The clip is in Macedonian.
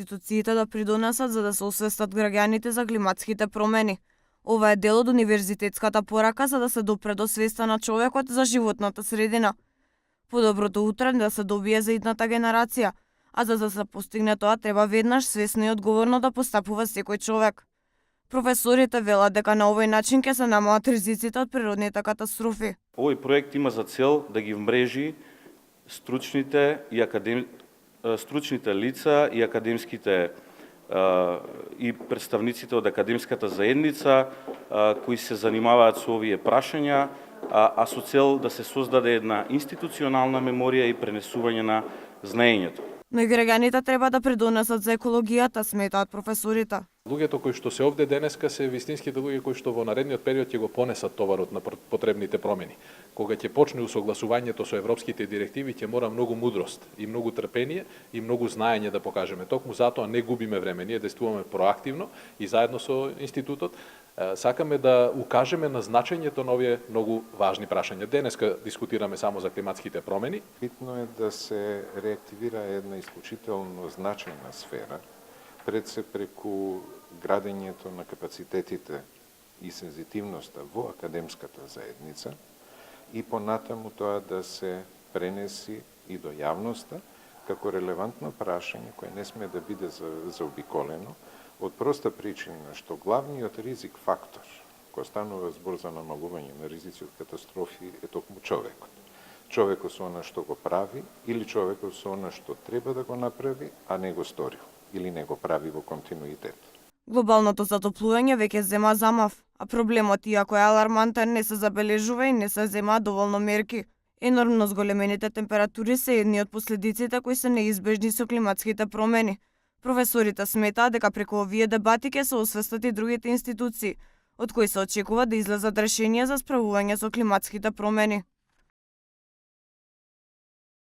институциите да придонесат за да се освестат граѓаните за климатските промени. Ова е дел од универзитетската порака за да се допре до свеста на човекот за животната средина. Подоброто утре да се добие за идната генерација, а за да се постигне тоа треба веднаш свесно и одговорно да постапува секој човек. Професорите велат дека на овој начин ќе се намалат ризиците од природните катастрофи. Овој проект има за цел да ги вмрежи стручните лица и академските и представниците од академската заедница кои се занимаваат со овие прашања, а со цел да се создаде една институционална меморија и пренесување на знаењето. Но и граѓаните треба да придонесат за екологијата, сметаат професорите. Луѓето кои што се овде денеска се вистинските луѓе кои што во наредниот период ќе го понесат товарот на потребните промени. Кога ќе почне усогласувањето со европските директиви, ќе мора многу мудрост и многу трпение и многу знаење да покажеме. Токму затоа не губиме време, ние действуваме проактивно и заедно со институтот сакаме да укажеме на значењето на овие многу важни прашања. Денеска дискутираме само за климатските промени. Битно е да се реактивира една исклучително значајна сфера, пред се преку градењето на капацитетите и сензитивноста во академската заедница и понатаму тоа да се пренеси и до јавноста како релевантно прашање кое не сме да биде заобиколено од проста причина што главниот ризик фактор кој станува збор за намалување на ризици од катастрофи е токму човекот. Човекот со она што го прави или човекот со она што треба да го направи, а не го стори или не го прави во континуитет. Глобалното затоплување веќе зема замав, а проблемот, иако е алармантен, не се забележува и не се земаат доволно мерки. Енормно зголемените температури се едни од последиците кои се неизбежни со климатските промени. Професорите сметаат дека преку овие дебати ќе се освестат и другите институции, од кои се очекува да излезат решенија за справување со климатските промени.